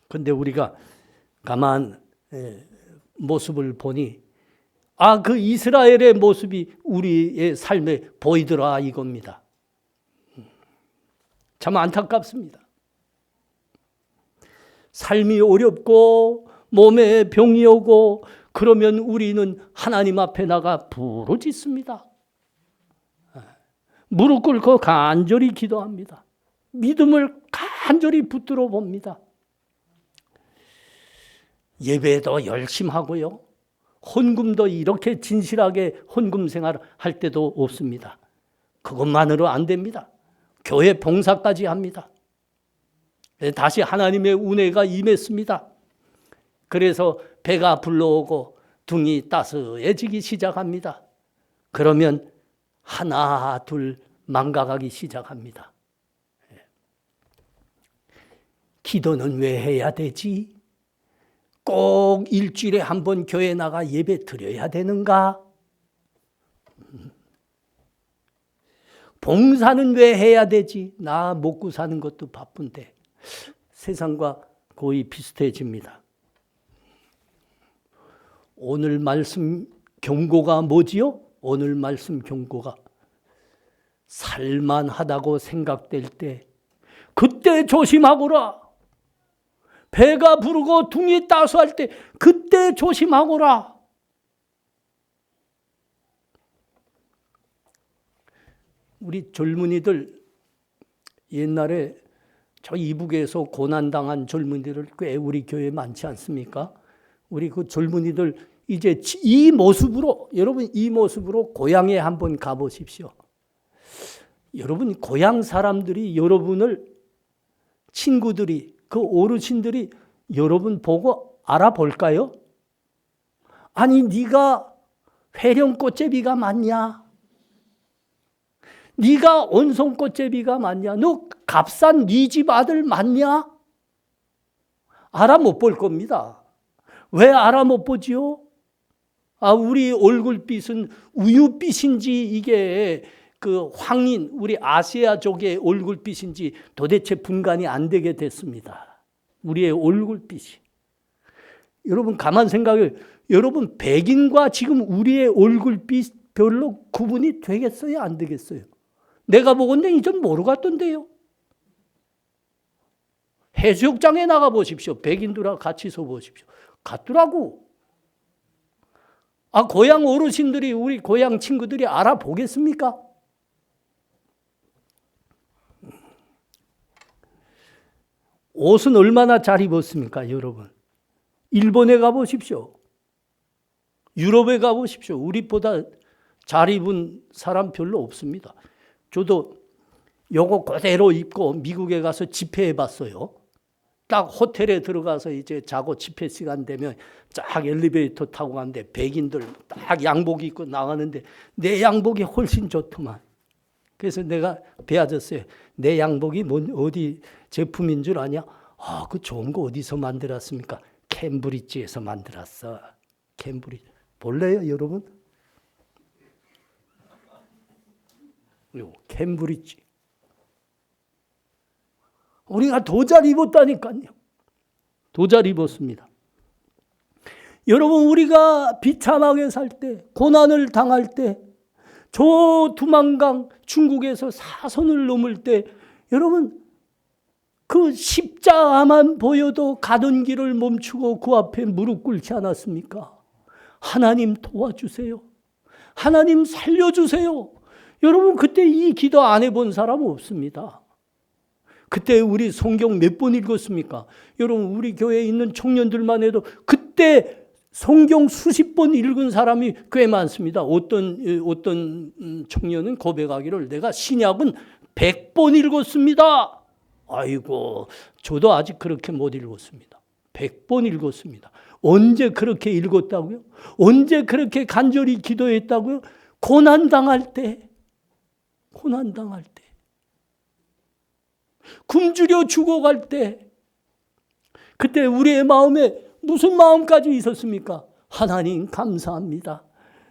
그런데 우리가 가만 모습을 보니 그 이스라엘의 모습이 우리의 삶에 보이더라 이겁니다. 참 안타깝습니다. 삶이 어렵고 몸에 병이 오고 그러면 우리는 하나님 앞에 나가 부르짖습니다. 무릎 꿇고 간절히 기도합니다. 믿음을 간절히 붙들어 봅니다. 예배도 열심히 하고요. 헌금도 이렇게 진실하게 헌금 생활할 때도 없습니다. 그것만으로 안 됩니다. 교회 봉사까지 합니다. 다시 하나님의 은혜가 임했습니다. 그래서 배가 불러오고 등이 따스해지기 시작합니다. 그러면 하나 둘 망가가기 시작합니다. 기도는 왜 해야 되지? 꼭 일주일에 한 번 교회 나가 예배 드려야 되는가? 봉사는 왜 해야 되지? 나 먹고 사는 것도 바쁜데. 세상과 거의 비슷해집니다. 오늘 말씀 경고가 뭐지요? 오늘 말씀 경고가 살만하다고 생각될 때 그때 조심하거라. 배가 부르고 등이 따스할 때 그때 조심하거라. 우리 젊은이들 옛날에 저 이북에서 고난당한 젊은이들 꽤 우리 교회에 많지 않습니까? 우리 그 젊은이들 이제 이 모습으로, 여러분 이 모습으로 고향에 한번 가보십시오. 여러분 고향 사람들이 여러분을, 친구들이, 그 어르신들이 여러분 보고 알아볼까요? 아니 네가 회령꽃제비가 맞냐? 네가 온송꽃제비가 맞냐? 너 값싼 네 집 아들 맞냐? 알아 못 볼 겁니다. 왜 알아 못 보지요? 우리 얼굴빛은 우유빛인지 이게 그 황인, 우리 아시아족의 얼굴빛인지 도대체 분간이 안 되게 됐습니다. 우리의 얼굴빛이. 여러분 가만 생각해. 여러분 백인과 지금 우리의 얼굴빛 별로 구분이 되겠어요? 안 되겠어요? 내가 보건데 이전 모르겠던데요. 해수욕장에 나가 보십시오. 백인들하고 같이 서 보십시오. 같더라고. 고향 어르신들이, 우리 고향 친구들이 알아보겠습니까? 옷은 얼마나 잘 입었습니까, 여러분? 일본에 가보십시오. 유럽에 가보십시오. 우리보다 잘 입은 사람 별로 없습니다. 저도 요거 그대로 입고 미국에 가서 집회해 봤어요. 딱 호텔에 들어가서 이제 자고 집회 시간 되면 쫙 엘리베이터 타고 가는데 백인들 딱 양복 입고 나가는데 내 양복이 훨씬 좋더만. 그래서 내가 배워졌어요. 내 양복이 어디 제품인 줄 아냐? 그 좋은 거 어디서 만들었습니까? 캠브리지에서 만들었어. 캠브리지. 볼래요, 여러분? 요 캠브리지. 우리가 더 잘 입었다니까요. 더 잘 입었습니다. 여러분, 우리가 비참하게 살 때, 고난을 당할 때, 저 두만강 중국에서 사선을 넘을 때, 여러분, 그 십자가만 보여도 가던 길을 멈추고 그 앞에 무릎 꿇지 않았습니까? 하나님 도와주세요. 하나님 살려주세요. 여러분, 그때 이 기도 안 해본 사람 없습니다. 그때 우리 성경 몇 번 읽었습니까? 여러분, 우리 교회에 있는 청년들만 해도 그때 성경 수십 번 읽은 사람이 꽤 많습니다. 어떤 청년은 고백하기를 내가 신약은 100번 읽었습니다. 아이고, 저도 아직 그렇게 못 읽었습니다. 100번 읽었습니다. 언제 그렇게 읽었다고요? 언제 그렇게 간절히 기도했다고요? 고난당할 때, 고난당할 때, 굶주려 죽어갈 때, 그때 우리의 마음에 무슨 마음까지 있었습니까? 하나님 감사합니다.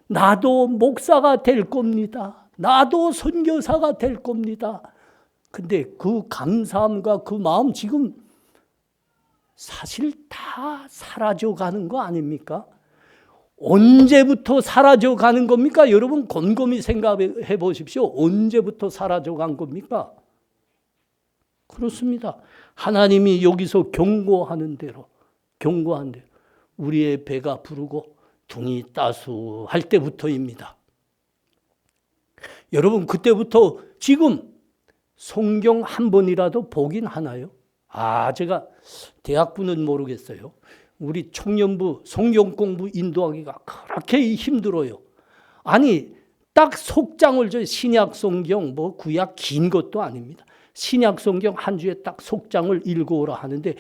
나도 목사가 될 겁니다. 나도 선교사가 될 겁니다. 근데 그 감사함과 그 마음 지금 사실 다 사라져 가는 거 아닙니까? 언제부터 사라져 가는 겁니까? 여러분 곰곰이 생각해 보십시오. 언제부터 사라져 간 겁니까? 그렇습니다. 하나님이 여기서 경고한 대로 우리의 배가 부르고 둥이 따수할 때부터입니다. 여러분 그때부터 지금 성경 한 번이라도 보긴 하나요? 제가 대학부는 모르겠어요. 우리 청년부 성경 공부 인도하기가 그렇게 힘들어요. 아니 딱 속장을 신약 성경 구약 긴 것도 아닙니다. 신약 성경 한 주에 딱 속장을 읽어오라 하는데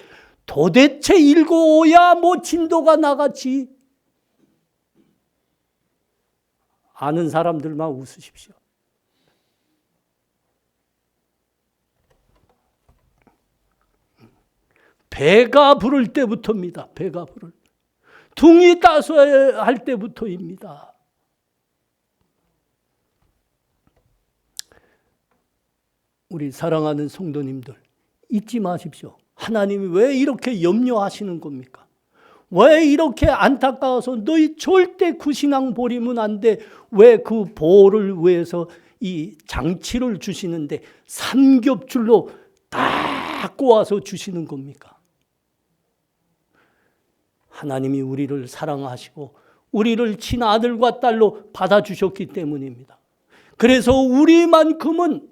도대체 읽어야 진도가 나갔지. 아는 사람들만 웃으십시오. 배가 부를 때부터입니다. 배가 부를. 둥이 따서야 할 때부터입니다. 우리 사랑하는 성도님들 잊지 마십시오. 하나님이 왜 이렇게 염려하시는 겁니까? 왜 이렇게 안타까워서 너희 절대 그 신앙 버리면 안 돼. 왜 그 보호를 위해서 이 장치를 주시는데 삼겹줄로 딱 꼬아서 주시는 겁니까? 하나님이 우리를 사랑하시고 우리를 친아들과 딸로 받아주셨기 때문입니다. 그래서 우리만큼은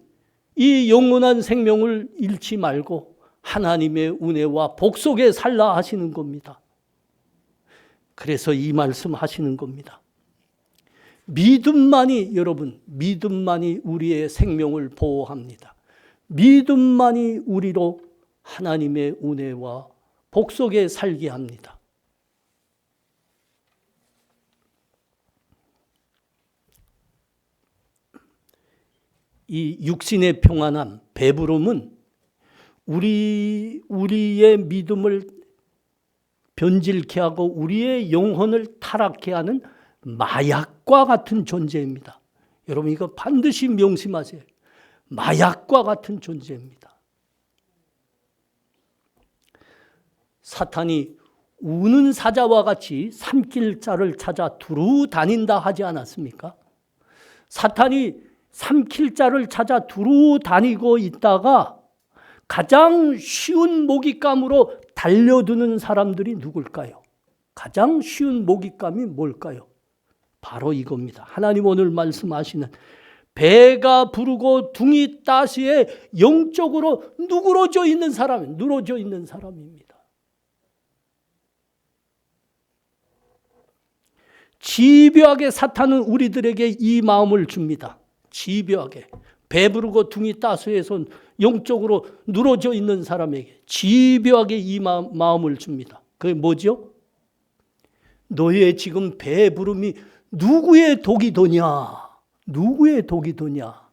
이 영원한 생명을 잃지 말고 하나님의 은혜와 복 속에 살라 하시는 겁니다. 그래서 이 말씀 하시는 겁니다. 여러분, 믿음만이 우리의 생명을 보호합니다. 믿음만이 우리로 하나님의 은혜와 복 속에 살게 합니다. 이 육신의 평안함, 배부름은 우리의 믿음을 변질케 하고 우리의 영혼을 타락케 하는 마약과 같은 존재입니다. 여러분 이거 반드시 명심하세요. 마약과 같은 존재입니다. 사탄이 우는 사자와 같이 삼킬 자를 찾아 두루 다닌다 하지 않았습니까? 사탄이 삼킬 자를 찾아 두루 다니고 있다가 가장 쉬운 먹잇감으로 달려드는 사람들이 누굴까요? 가장 쉬운 먹잇감이 뭘까요? 바로 이겁니다. 하나님 오늘 말씀하시는 배가 부르고 둥이 따시에 영적으로 누그러져 있는 사람입니다. 집요하게 사탄은 우리들에게 이 마음을 줍니다. 집요하게 배부르고 둥이 따스해서 영적으로 누러져 있는 사람에게 집요하게 이 마음을 줍니다. 그게 뭐죠? 너의 지금 배부름이 누구의 독이 도냐? 누구의 독이 도냐?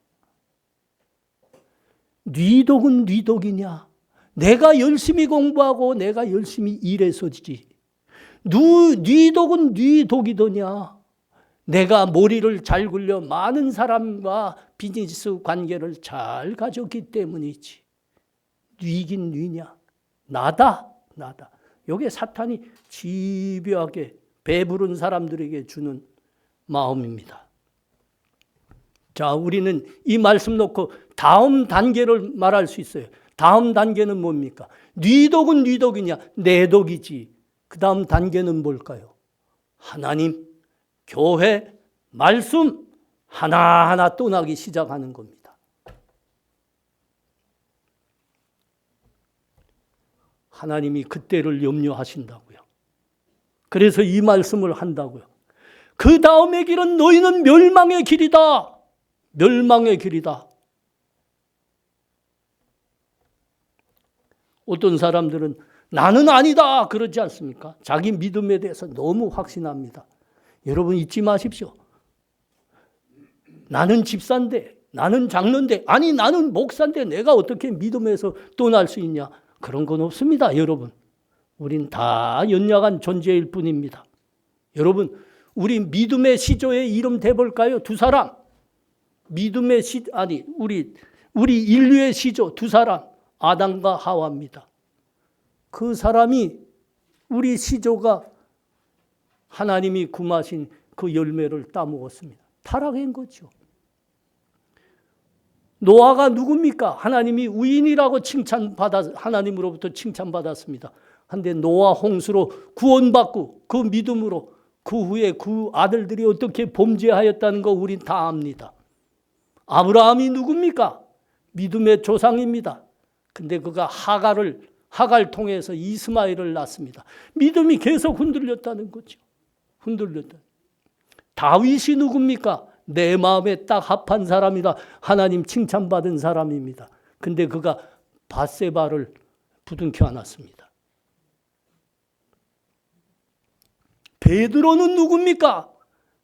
네 독은 네 독이냐? 내가 열심히 공부하고 내가 열심히 일해서지. 네 독은 네 독이더냐? 내가 머리를 잘 굴려 많은 사람과 비즈니스 관계를 잘 가졌기 때문이지. 뉘긴 뉘냐? 나다. 이게 사탄이 집요하게 배부른 사람들에게 주는 마음입니다. 자, 우리는 이 말씀 놓고 다음 단계를 말할 수 있어요. 다음 단계는 뭡니까? 뉘덕은 뉘덕이냐? 내덕이지. 그 다음 단계는 뭘까요? 하나님, 교회, 말씀 하나하나 떠나기 시작하는 겁니다. 하나님이 그때를 염려하신다고요. 그래서 이 말씀을 한다고요. 그 다음의 길은 너희는 멸망의 길이다. 멸망의 길이다. 어떤 사람들은 나는 아니다 그러지 않습니까? 자기 믿음에 대해서 너무 확신합니다. 여러분 잊지 마십시오. 나는 집사인데, 나는 장로인데, 아니 나는 목사인데 내가 어떻게 믿음에서 떠날 수 있냐? 그런 건 없습니다, 여러분. 우린 다 연약한 존재일 뿐입니다. 여러분, 우리 믿음의 시조의 이름 대볼까요? 두 사람. 믿음의 우리 인류의 시조 두 사람. 아담과 하와입니다. 그 사람이 우리 시조가 하나님이 금하신 그 열매를 따먹었습니다. 타락한 거죠. 노아가 누굽니까? 하나님이 의인이라고 하나님으로부터 칭찬받았습니다. 한데 노아 홍수로 구원받고 그 믿음으로 그 후에 그 아들들이 어떻게 범죄하였다는 거 우린 다 압니다. 아브라함이 누굽니까? 믿음의 조상입니다. 근데 그가 하갈 통해서 이스마엘을 낳습니다. 믿음이 계속 흔들렸다는 거죠. 흔들렸다. 다윗이 누굽니까? 내 마음에 딱 합한 사람이다. 하나님 칭찬받은 사람입니다. 근데 그가 밧세바를 부둥켜 안았습니다. 베드로는 누굽니까?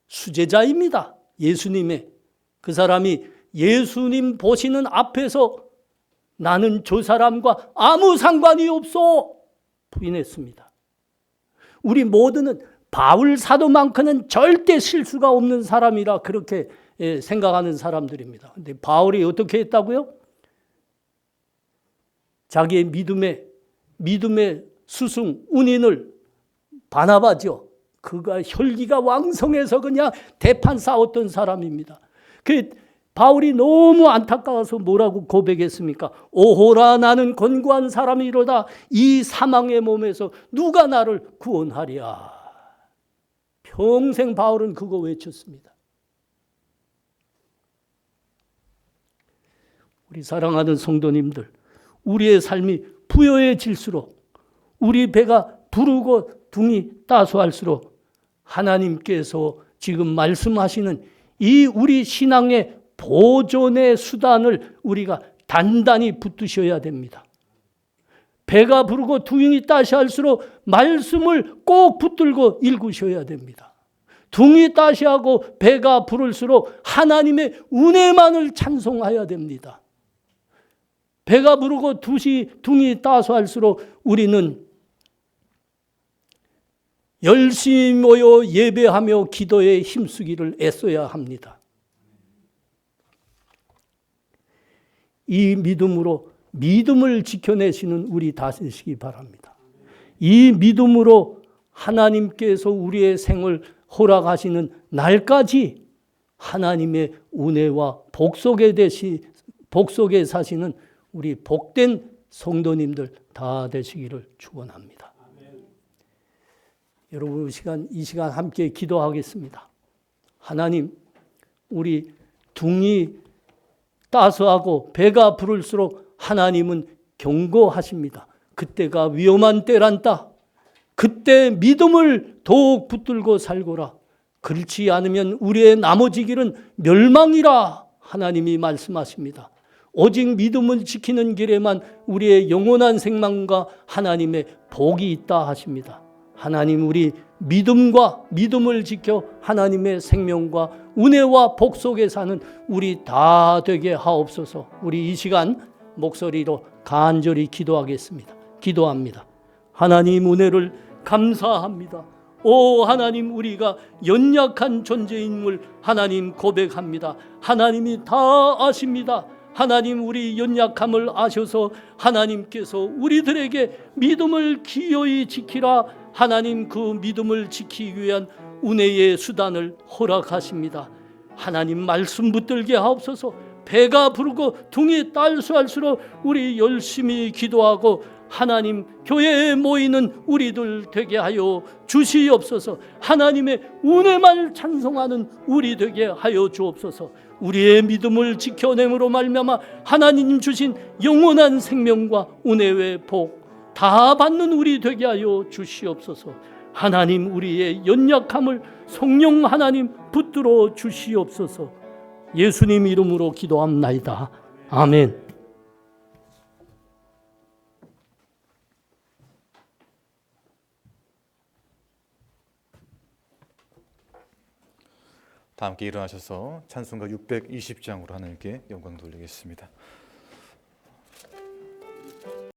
수제자입니다. 예수님의. 그 사람이 예수님 보시는 앞에서 나는 저 사람과 아무 상관이 없어 부인했습니다. 우리 모두는 바울 사도만큼은 절대 실수가 없는 사람이라 그렇게 생각하는 사람들입니다. 근데 바울이 어떻게 했다고요? 자기의 믿음의 스승 운인을 바나바죠. 그가 혈기가 왕성해서 그냥 대판 싸웠던 사람입니다. 바울이 너무 안타까워서 뭐라고 고백했습니까? 오호라 나는 권고한 사람이로다. 이 사망의 몸에서 누가 나를 구원하랴. 평생 바울은 그거 외쳤습니다. 우리 사랑하는 성도님들, 우리의 삶이 부여해질수록 우리 배가 부르고 둥이 따스할수록 하나님께서 지금 말씀하시는 이 우리 신앙의 보존의 수단을 우리가 단단히 붙드셔야 됩니다. 배가 부르고 둥이 따시할수록 말씀을 꼭 붙들고 읽으셔야 됩니다. 둥이 따시하고 배가 부를수록 하나님의 은혜만을 찬송해야 됩니다. 배가 부르고 둥이 따수할수록 우리는 열심히 모여 예배하며 기도에 힘쓰기를 애써야 합니다. 이 믿음을 지켜내시는 우리 다 되시기 바랍니다. 이 믿음으로 하나님께서 우리의 생을 허락하시는 날까지 하나님의 은혜와 복 속에 사시는 우리 복된 성도님들 다 되시기를 축원합니다. 여러분 이 시간 함께 기도하겠습니다. 하나님, 우리 둥이 따스하고 배가 부를수록 하나님은 경고하십니다. 그때가 위험한 때란다. 그때 믿음을 더욱 붙들고 살거라. 그렇지 않으면 우리의 나머지 길은 멸망이라 하나님이 말씀하십니다. 오직 믿음을 지키는 길에만 우리의 영원한 생명과 하나님의 복이 있다 하십니다. 하나님, 우리 믿음을 지켜 하나님의 생명과 은혜와 복 속에 사는 우리 다 되게 하옵소서. 우리 이 시간 목소리로 간절히 기도하겠습니다. 기도합니다. 하나님, 은혜를 감사합니다. 오 하나님, 우리가 연약한 존재임을 하나님 고백합니다. 하나님이 다 아십니다. 하나님, 우리 연약함을 아셔서 하나님께서 우리들에게 믿음을 기어이 지키라, 하나님 그 믿음을 지키기 위한 은혜의 수단을 허락하십니다. 하나님, 말씀 붙들게 하옵소서. 배가 부르고 등이 딸수할수록 우리 열심히 기도하고 하나님 교회에 모이는 우리들 되게 하여 주시옵소서. 하나님의 은혜만 찬송하는 우리 되게 하여 주옵소서. 우리의 믿음을 지켜냄으로 말미암아 하나님 주신 영원한 생명과 은혜의 복 다 받는 우리 되게 하여 주시옵소서. 하나님, 우리의 연약함을 성령 하나님 붙들어 주시옵소서. 예수님 이름으로 기도합나이다. 아멘. 다 함께 일어나셔서 찬송가 620장으로 하나님께 영광 돌리겠습니다.